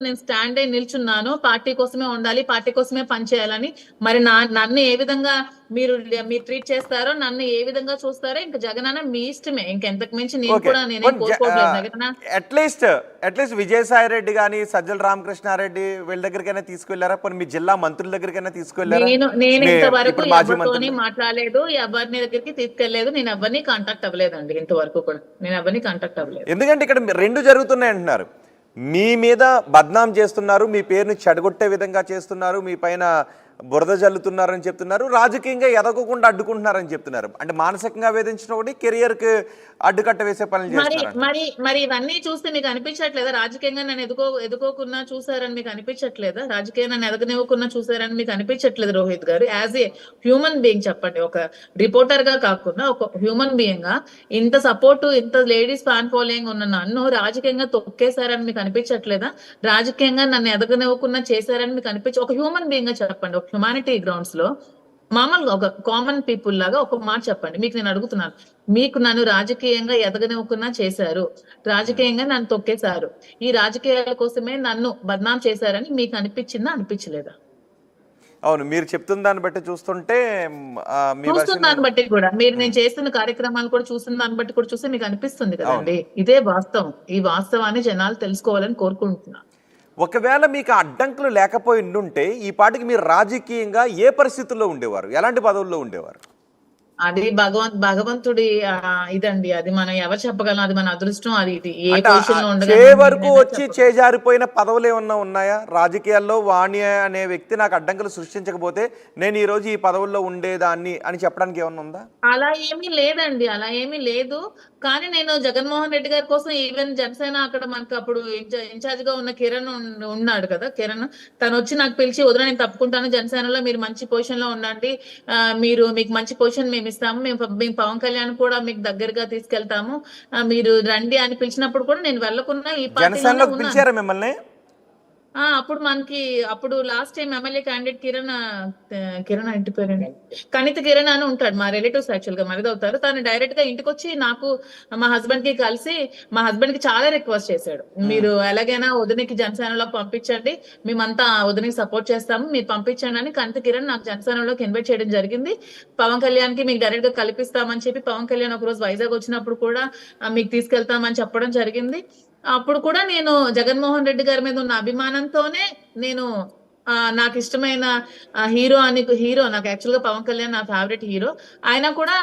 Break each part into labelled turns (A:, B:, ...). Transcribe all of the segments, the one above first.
A: నేను స్టాండ్ అయి నిల్చున్నాను. పార్టీ కోసమే ఉండాలి, పార్టీ కోసమే పనిచేయాలని. మరి నన్ను ఏ విధంగా మీరు ట్రీట్ చేస్తారో, నన్ను ఏ విధంగా చూస్తారో ఇంక జగనన్న మీ ఇష్టమే. ఇంకెంతకు మించి
B: ఓకే.
A: నేనేం కోరుకోవట్లేదు జగనన్న.
B: అట్లీస్ట్ అట్లీస్ట్ విజయసాయి రెడ్డి గాని, సజ్జల రామకృష్ణారెడ్డి వీళ్ళ దగ్గరికైనా తీసుకెళ్లారా? పోనీ మీ జిల్లా మంత్రుల దగ్గరికైనా తీసుకెళ్లారా?
A: నేను ఇంతవరకు
B: ఇప్పుడు మాజీ
A: ఎవరితోని
B: మంత్రులు
A: మాట్లాడలేదు, ఎవరిని దగ్గరికి తీసుకెళ్లేదు, నేను ఎవరిని కాంటాక్ట్ అవ్వలేదండి. ఇంతవరకు కూడా నేను ఎవరిని కాంటాక్ట్ అవ్వలేదు.
B: ఎందుకంటే ఇక్కడ రెండు జరుగుతున్నాయి అంటున్నారు. మీ మీద బద్నాం చేస్తున్నారు, మీ పేరుని చెడగొట్టే విధంగా చేస్తున్నారు, మీ పైన బురద జల్లుతున్నారని చెప్తున్నారు, రాజకీయంగా ఎదగకుండా అడ్డుకుంటున్నారని చెప్తున్నారు. అంటే మానసికంగా వేధించడం ఒకటి, కెరియర్కి అడ్డుకట్ట వేసే పనులు చేస్తున్నారు.
A: మరి ఇవన్నీ చూస్తే మీకు అనిపించట్లేదా? రాజకీయంగా నన్ను ఎదుకోకున్నా చూసారని మీకు అనిపించట్లేదా? రాజకీయంగా నన్ను ఎదగనివ్వకున్నా చూసారని మీకు అనిపించట్లేదు రోహిత్ గారు? యాజ్ ఏ హ్యూమన్ బీయింగ్ చెప్పండి, ఒక రిపోర్టర్ గా కాకుండా ఒక హ్యూమన్ బీయింగ్ గా ఇంత సపోర్ట్, ఇంత లేడీస్ ఫ్యాన్ ఫాలోయింగ్ ఉన్న నన్ను రాజకీయంగా తొక్కేశారని మీకు అనిపించట్లేదా? రాజకీయంగా నన్ను ఎదగనివ్వకున్నా చేశారని మీకు ఒక హ్యూమన్ బీయింగ్ గా చెప్పండి, ఒక హ్యుమానిటీ గ్రౌండ్స్ లో మామూలుగా ఒక కామన్ పీపుల్ లాగా ఒక మాట చెప్పండి. మీకు నేను అడుగుతున్నాను, మీకు నన్ను రాజకీయంగా ఎదగనివ్వకున్నా చేశారు, రాజకీయంగా నన్ను తొక్కేశారు, ఈ రాజకీయాల కోసమే నన్ను బద్నాం చేశారని మీకు అనిపించిందా, అనిపించలేదా?
B: అవును, మీరు చెప్తున్న దాన్ని బట్టి చూస్తుంటే
A: చూస్తున్న దాన్ని బట్టి కూడా, నేను చేస్తున్న కార్యక్రమాలు కూడా చూస్తున్న దాన్ని బట్టి కూడా చూస్తే మీకు అనిపిస్తుంది కదండి. ఇదే వాస్తవం. ఈ వాస్తవాన్ని జనాలు తెలుసుకోవాలని కోరుకుంటున్నా.
B: ఒకవేళ మీకు అడ్డంకులు లేకపోయి ఉండుంటే ఈ పాటికి మీరు రాజకీయంగా ఏ పరిస్థితుల్లో ఉండేవారు, ఎలాంటి పదవుల్లో ఉండేవారు?
A: అది భగవంతుడి ఇదండి. అది మనం ఎవరు చెప్పగలం? అది మన అదృష్టం. అది ఇది ఏ పొజిషన్ లో ఉండగా
B: వరకు వచ్చి చేజారిపోయిన పదవులు ఏమన్నా ఉన్నాయా రాజకీయాల్లో? వాణి అనే వ్యక్తి నాకు అడ్డంకులు సృష్టించకపోతే నేను ఈ రోజు ఈ పదవుల్లో ఉండేదాన్ని అని చెప్పడానికి ఏమన్నా ఉందా?
A: అలా ఏమీ లేదండి, అలా ఏమీ లేదు. కానీ నేను జగన్మోహన్ రెడ్డి గారి కోసం, ఈవెన్ జనసేన అక్కడ మనకు అప్పుడు ఇన్ఛార్జ్ గా ఉన్న కిరణ్ ఉన్నాడు కదా, కిరణ్ తను వచ్చి నాకు పిలిచి, వదిన నేను తప్పుకుంటాను, జనసేనలో మీరు మంచి పొజిషన్ లో ఉండండి, మీకు మంచి పొజిషన్ మేము ఇస్తాము, మేము పవన్ కళ్యాణ్ కూడా మీకు దగ్గరగా తీసుకెళ్తాము, మీరు రండి అని పిలిచినప్పుడు కూడా నేను వెళ్ళకుండా ఈ
B: పార్టీలో పిలిచారా మిమ్మల్ని?
A: అప్పుడు last time MLA candidate Kiran ఇంటి పేరండి, కణిత కిరణ్ అని ఉంటాడు, మా రిలేటివ్స్ యాక్చువల్ గా మరిదవుతారు. తను డైరెక్ట్ గా ఇంటికి వచ్చి నాకు, మా హస్బెండ్ కి కలిసి, మా హస్బెండ్ కి చాలా రిక్వెస్ట్ చేశాడు, మీరు ఎలాగైనా వదినికి జనసేనలోకి పంపించండి, మేమంతా వదినికి సపోర్ట్ చేస్తాము, మీరు పంపించండి అని కణిత కిరణ్ నాకు జనసేనలోకి ఇన్వైట్ చేయడం జరిగింది. పవన్ కళ్యాణ్ కి మీకు డైరెక్ట్ గా కల్పిస్తామని చెప్పి, పవన్ కళ్యాణ్ ఒక రోజు వైజాగ్ వచ్చినప్పుడు కూడా మీకు తీసుకెళ్తామని చెప్పడం జరిగింది. అప్పుడు కూడా నేను జగన్మోహన్ రెడ్డి గారి మీద ఉన్న అభిమానంతోనే నేను నాకు ఇష్టమైన హీరో నాకు యాక్చువల్ గా పవన్ కళ్యాణ్ నా ఫేవరెట్ హీరో. ఆయన కూడా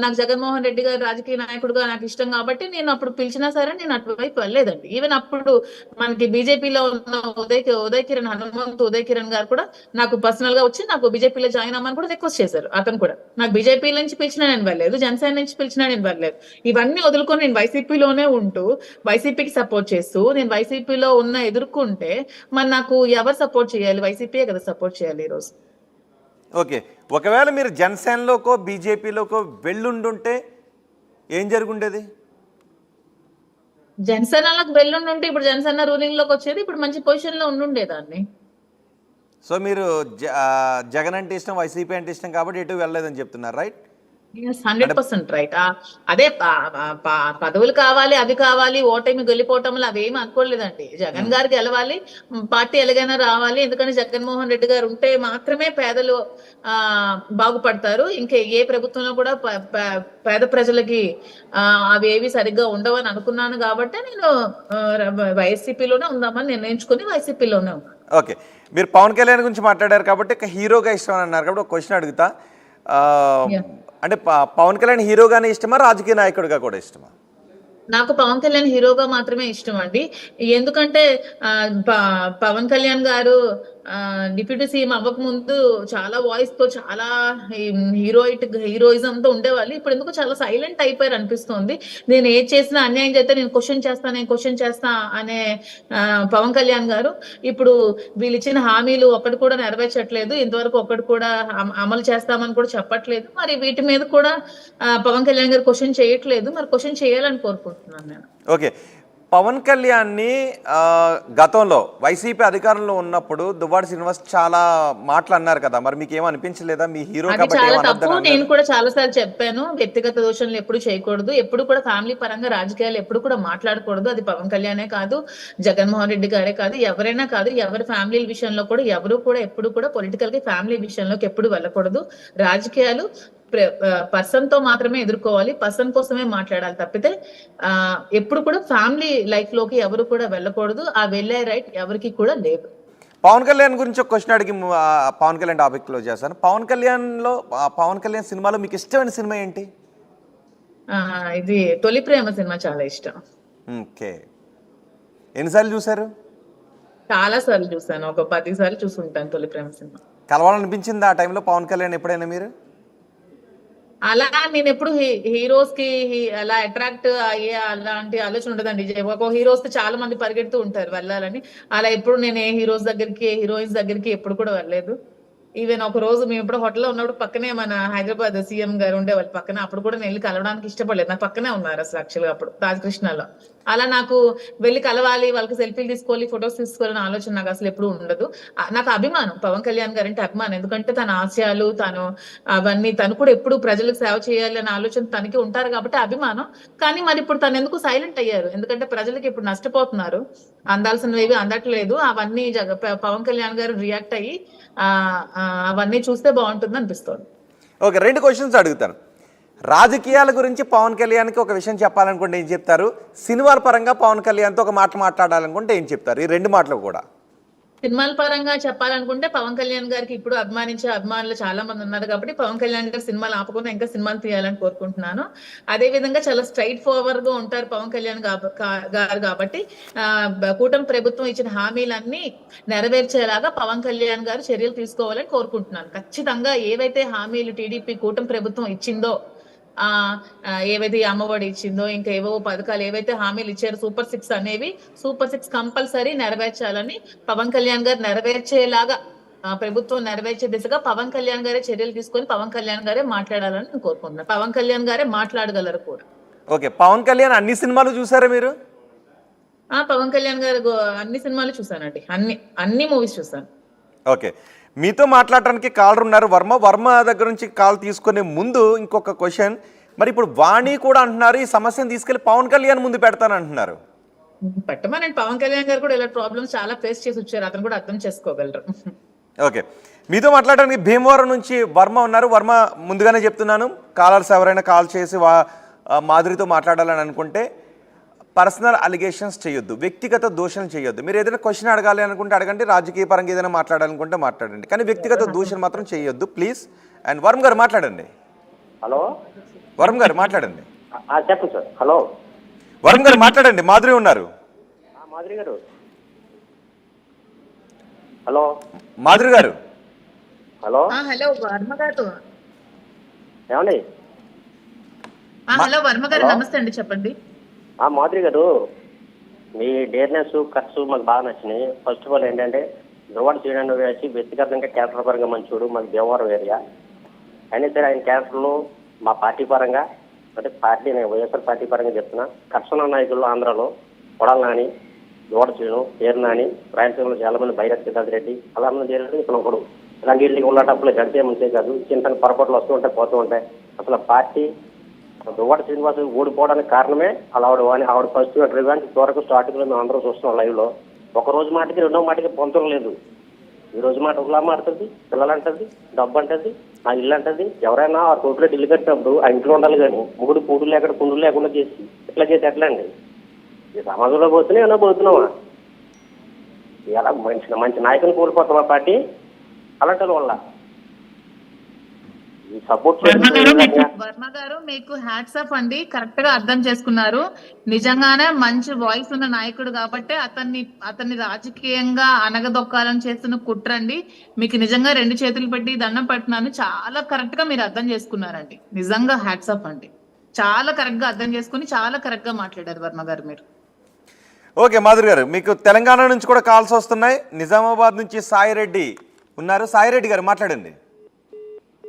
A: నాకు జగన్మోహన్ రెడ్డి గారు రాజకీయ నాయకుడుగా నాకు ఇష్టం కాబట్టి నేను అప్పుడు పిలిచినా సరే నేను అటువైపు వెళ్ళలేదండి. ఈవెన్ అప్పుడు మనకి బీజేపీలో ఉన్న ఉదయ్ కిరణ్, హనుమంత్ ఉదయ్ కిరణ్ గారు కూడా నాకు పర్సనల్ గా వచ్చి నాకు బీజేపీలో జాయిన్ అవ్వమని కూడా రిక్వెస్ట్ చేశారు. అతను కూడా నాకు బీజేపీ నుంచి పిలిచినా నేను వెళ్ళలేదు, జనసేన నుంచి పిలిచినా నేను వెళ్ళలేదు. ఇవన్నీ వదులుకొని నేను వైసీపీలోనే ఉంటూ, వైసీపీకి సపోర్ట్ చేస్తూ, నేను వైసీపీలో ఎదుర్కొంటే మరి నాకు ఎవరు సపోర్ట్ చేయాలి? వైసీపీయే కదా సపోర్ట్ చేయాలి ఈ రోజు.
B: ఓకే, ఒకవేళ మీరు జనసేనలోకో బీజేపీలోకో వెళ్ళుండుంటే ఏం జరుగుండేది?
A: జనసేనలోకి వెళ్ళుంటే ఇప్పుడు జనసేన రూలింగ్ లోకి వచ్చేది, ఇప్పుడు మంచి పొజిషన్ లో ఉండుండేదాన్ని.
B: సో మీరు జగన్ అంటే ఇష్టం, వైసీపీ అంటే ఇష్టం కాబట్టి ఎటు వెళ్ళలేదని చెప్తున్నారు, రైట్?
A: 100% రైట్. అదే పదవులు కావాలి, అవి కావాలి, ఓటమి గెలిపోవటంలో అవేమి అనుకోలేదండి. జగన్ గారు గెలవాలి, పార్టీ ఎలాగైనా రావాలి, ఎందుకంటే జగన్మోహన్ రెడ్డి గారు ఉంటే మాత్రమే పేదలు బాగుపడతారు. ఇంకా ఏ ప్రభుత్వంలో కూడా పేద ప్రజలకి అవేవి సరిగ్గా ఉండవని అనుకున్నాను కాబట్టి నేను వైసీపీలోనే ఉందామని నిర్ణయించుకుని వైసీపీలోనే ఉన్నాను.
B: ఓకే, మీరు పవన్ కళ్యాణ్ గురించి మాట్లాడారు కాబట్టి హీరోగా ఇష్టం అని అన్నారు కాబట్టి ఒక క్వశ్చన్ అడుగుతా. అంటే పవన్ కళ్యాణ్ హీరోగానే ఇష్టమా, రాజకీయ నాయకుడిగా కూడా ఇష్టమా?
A: నాకు పవన్ కళ్యాణ్ హీరోగా మాత్రమే ఇష్టం అండి. ఎందుకంటే పవన్ కళ్యాణ్ గారు డిప్యూటీ సీఎం అవ్వక ముందు చాలా వాయిస్ తో, చాలా హీరోయిజం తో ఉండేవాళ్ళు. ఇప్పుడు ఎందుకు చాలా సైలెంట్ అయిపోయారు అనిపిస్తోంది. నేను ఏది చేసినా అన్యాయం చేస్తే నేను క్వశ్చన్ చేస్తా అనే పవన్ కళ్యాణ్ గారు ఇప్పుడు వీళ్ళు ఇచ్చిన హామీలు ఒక్కటి కూడా నెరవేర్చట్లేదు, ఇంతవరకు ఒక్కటి కూడా అమలు చేస్తామని కూడా చెప్పట్లేదు. మరి వీటి మీద కూడా పవన్ కళ్యాణ్ గారు క్వశ్చన్ చేయట్లేదు. మరి క్వశ్చన్ చేయాలని కోరుకుంటున్నాను నేను.
B: ఓకే, పవన్ కళ్యాణ్ని గతంలో వైసీపీ అధికారంలో ఉన్నప్పుడు దువ్వాడ శ్రీనివాస్ చాలా మాటలు అన్నారు కదా, మరి మీకు ఏమనిపించలేదా? మీ హీరో
A: అది
B: కాబట్టి
A: చాలా
B: ఏమనొద్దని
A: తప్పు.
B: అన్నారు.
A: నేను కూడా చాలా సార్లు చెప్పాను, వ్యక్తిగత దోషణలు ఎప్పుడు చేయకూడదు, ఎప్పుడు కూడా ఫ్యామిలీ పరంగా రాజకీయాలు ఎప్పుడు కూడా మాట్లాడకూడదు. అది పవన్ కళ్యాణే కాదు, జగన్మోహన్ రెడ్డి గారే కాదు, ఎవరైనా కాదు, ఎవరి ఫ్యామిలీ విషయంలో కూడా ఎవరు కూడా ఎప్పుడు కూడా పొలిటికల్ గా ఫ్యామిలీ విషయంలోకి ఎప్పుడు వెళ్ళకూడదు. రాజకీయాలు పర్సన్ తో మాత్రమే ఎదుర్కోవాలి, పర్సన్ కోసమే మాట్లాడాలి తప్పితే ఎప్పుడు కూడా ఫ్యామిలీ లైఫ్ లోకి ఎవరు కూడా వెళ్ళకూడదు. ఆ వెళ్ళే రైట్ ఎవరికి కూడా లేదు.
B: పవన్ కళ్యాణ్ గురించి ఒక క్వశ్చన్ అడిగి పవన్ కళ్యాణ్ టాపిక్ క్లోజ్ చేస్తాను. పవన్ కళ్యాణ్ సినిమాలో మీకు ఇష్టమైన సినిమా ఏంటి?
A: ఇది తొలి ప్రేమ సినిమా చాలా ఇష్టం.
B: ఓకే, ఎన్నిసార్లు చూసారు?
A: చాలా సార్లు చూసాను, ఒక 10 సార్లు చూసుంటాను తొలి ప్రేమ సినిమా.
B: కలవాలనిపించింది ఆ టైంలో పవన్ కళ్యాణ్ ఎప్పుడైనా మీరు?
A: అలా నేను ఎప్పుడు హీరోస్ కి అలా అట్రాక్ట్ అయ్యే అలాంటి ఆలోచన ఉండదండి. ఒక హీరోస్ తో చాలా మంది పరిగెడుతూ ఉంటారు వెళ్ళాలని, అలా ఎప్పుడు నేను ఏ హీరోస్ దగ్గరికి ఏ హీరోయిన్స్ దగ్గరికి ఎప్పుడు కూడా వెళ్ళలేదు. ఈవెన్ ఒక రోజు మేము ఇప్పుడు హోటల్లో ఉన్నప్పుడు పక్కనే మన హైదరాబాద్ సీఎం గారు ఉండేవాళ్ళు పక్కన, అప్పుడు కూడా నేను వెళ్ళి కలవడానికి ఇష్టపడలేదు. నాకు పక్కనే ఉన్నారు అసలు యాక్చువల్గా అప్పుడు రాజకృష్ణలో. అలా నాకు వెళ్ళి కలవాలి, వాళ్ళకి సెల్ఫీలు తీసుకోవాలి, ఫొటోస్ తీసుకోవాలని ఆలోచన నాకు అసలు ఎప్పుడు ఉండదు. నాకు అభిమానం, పవన్ కళ్యాణ్ గారు అంటే అభిమానం. ఎందుకంటే తన ఆశయాలు, తను అవన్నీ, తను కూడా ఎప్పుడు ప్రజలకు సేవ చేయాలి అనే ఆలోచన తనకి ఉంటారు కాబట్టి అభిమానం. కానీ మరి ఇప్పుడు తను ఎందుకు సైలెంట్ అయ్యారు? ఎందుకంటే ప్రజలకి ఇప్పుడు నష్టపోతున్నారు, అందాల్సినవి అందట్లేదు. అవన్నీ పవన్ కళ్యాణ్ గారు రియాక్ట్ అయ్యి అవన్నీ చూస్తే బాగుంటుంది అనిపిస్తుంది.
B: ఓకే, 2 క్వశ్చన్స్ అడుగుతాను. రాజకీయాల గురించి పవన్ కళ్యాణ్కి ఒక విషయం చెప్పాలనుకుంటే ఏం చెప్తారు? సినిమాల పరంగా పవన్ కళ్యాణ్తో ఒక మాట మాట్లాడాలనుకుంటే ఏం చెప్తారు? ఈ 2 మాటలు కూడా.
A: సినిమాల పరంగా చెప్పాలనుకుంటే పవన్ కళ్యాణ్ గారికి ఇప్పుడు అభిమానించే అభిమానులు చాలా మంది ఉన్నారు కాబట్టి పవన్ కళ్యాణ్ గారు సినిమాలు ఆపకుండా ఇంకా సినిమాలు తీయాలని కోరుకుంటున్నాను. అదే విధంగా చాలా స్ట్రైట్ ఫార్వర్డ్ గా ఉంటారు పవన్ కళ్యాణ్ గారు కాబట్టి కూటమి ప్రభుత్వం ఇచ్చిన హామీలన్నీ నెరవేర్చేలాగా పవన్ కళ్యాణ్ గారు చర్యలు తీసుకోవాలని కోరుకుంటున్నాను. ఖచ్చితంగా ఏవైతే హామీలు టీడీపీ కూటమి ప్రభుత్వం ఇచ్చిందో, ఏవైతే అమ్మఒడి ఇచ్చిందో, ఇంకా ఏవో పథకాలు ఏవైతే హామీలు ఇచ్చారో సూపర్ 6 అనేవి, సూపర్ 6 కంపల్సరీ నెరవేర్చాలని పవన్ కళ్యాణ్ గారు నెరవేర్చేలాగా, ప్రభుత్వం నెరవేర్చే దిశగా పవన్ కళ్యాణ్ గారే చర్యలు తీసుకొని పవన్ కళ్యాణ్ గారే మాట్లాడాలని నేను కోరుకుంటున్నాను. పవన్ కళ్యాణ్ గారే మాట్లాడగలరు కూడా.
B: ఓకే, పవన్ కళ్యాణ్ అన్ని సినిమాలు చూసారా మీరు?
A: పవన్ కళ్యాణ్ గారు అన్ని సినిమాలు చూసానండి, అన్ని మూవీస్ చూసాను.
B: ఓకే, మీతో మాట్లాడటానికి కాలర్ ఉన్నారు వర్మ దగ్గర నుంచి కాల్ తీసుకునే ముందు ఇంకొక క్వశ్చన్. మరి ఇప్పుడు వాణి కూడా అంటున్నారు ఈ సమస్యను తీసుకెళ్లి పవన్ కళ్యాణ్ ముందు పెడతాను అంటున్నారు.
A: పెట్టమనండి, పవన్ కళ్యాణ్ గారు కూడా ఇలా ప్రాబ్లమ్స్ చాలా ఫేస్ చేసి వచ్చారు, అతను కూడా అర్థం చేసుకోగలరు.
B: ఓకే, మీతో మాట్లాడడానికి భీమవరం నుంచి వర్మ ఉన్నారు. వర్మ, ముందుగానే చెప్తున్నాను, కాలర్స్ ఎవరైనా కాల్ చేసి మాధురితో మాట్లాడాలని అనుకుంటే పర్సనల్ అలిగేషన్స్ చేయొద్దు, వ్యక్తిగత దూషణ చేయొద్దు. మీరు ఏదైనా క్వశ్చన్ అడగాలి అనుకుంటే అడగండి, రాజకీయ పరంగా ఏదైనా మాట్లాడాలనుకుంటే మాట్లాడండి, కానీ వ్యక్తిగత దూషణ మాత్రం చేయొద్దు ప్లీజ్. అండ్ వర్మ గారు మాట్లాడండి.
C: హలో,
B: వర్మ గారు మాట్లాడండి.
C: చెప్పండి సార్. హలో,
B: వర్మ గారు మాట్లాడండి, మాధురి ఉన్నారు.
C: మాధురి గారు. హలో,
B: మాధురి గారు.
C: హలో,
A: హలో వర్మ గారు.
C: ఏమండి?
A: హలో వర్మ గారు, నమస్తే అండి, చెప్పండి.
C: మాధురి గారు, మీ డేర్నెస్ ఖర్చు మాకు బాగా నచ్చినాయి. ఫస్ట్ ఆఫ్ ఆల్ ఏంటంటే దువ్వాడ శ్రీనారాయణ వేసి వ్యక్తిగతంగా క్యారెక్టర్ పరంగా మంచోడు, మాకు దేవవరం ఏరియా అయినా సరే ఆయన క్యారెక్టర్లు మా పార్టీ పరంగా, అంటే పార్టీ నేను వైఎస్ఆర్ పార్టీ పరంగా చెప్తున్నా, కర్షణ నాయకులు ఆంధ్రాలో కొడాల నాని, దువ్వాడ శ్రీను, పేరు నాని, రాయలసీమలో చాలా మంది బైరత్ సిద్ధార్థ రెడ్డి, అలా మంది చేయాలంటే ఇక్కడ ఒకడు. ఇలాంటి వీళ్ళకి ఉన్న డబ్బులు గడితే మంచిదే కాదు, చిన్న చిన్న పొరపాట్లు వస్తూ ఉంటాయి, పోతూ ఉంటాయి. అసలు పార్టీ దువ్వాడ శ్రీనివాస్ ఓడిపోవడానికి కారణమే అలా ఆవిడ ఫస్ట్ రివాంచ్ వరకు స్టార్టింగ్ లో మేము అందరూ చూస్తున్నాం లైవ్ లో. ఒక రోజు మాటకి రెండో మాటకి పొంతం లేదు. ఈ రోజు మాట ఒకలా మాడుతుంది, పిల్లలు అంటది, డబ్బు అంటది, ఆ ఇల్లు అంటది. ఎవరైనా ఆ కోర్టులో ఇల్లు కట్టినప్పుడు ఆ ఇంట్లో ఉండాలి, కానీ ముగుడు పూడులు లేకుండా కుండులు లేకుండా చేసి ఇట్లా చేసి ఎట్లా అండి? ఈ సమాజంలో పోతున్నాయి ఏమన్నా పోతున్నావా? ఇలా మంచి నాయకుని కోల్పోతాం ఆ పార్టీ అలాంటి వల్ల.
A: వర్మ గారు, మీకు హ్యాట్స్ ఆఫ్ అండి, కరెక్ట్ గా అర్థం చేసుకున్నారు. నిజంగానే మంచి వాయిస్ ఉన్న నాయకుడు కాబట్టి అతన్ని రాజకీయంగా అనగదొక్కాలని చేస్తున్న కుట్రండి. మీకు నిజంగా 2 చేతులు పెట్టి దండం పెడుతున్నాను, చాలా కరెక్ట్ గా మీరు అర్థం చేసుకున్నారండి. నిజంగా హ్యాట్స్ ఆఫ్ అండి, చాలా కరెక్ట్ గా అర్థం చేసుకుని చాలా కరెక్ట్ గా మాట్లాడారు వర్మ గారు మీరు.
B: ఓకే మాధురి గారు, మీకు తెలంగాణ నుంచి కూడా కాల్స్ వస్తున్నాయి. నిజామాబాద్ నుంచి సాయిరెడ్డి ఉన్నారు. సాయిరెడ్డి గారు మాట్లాడండి.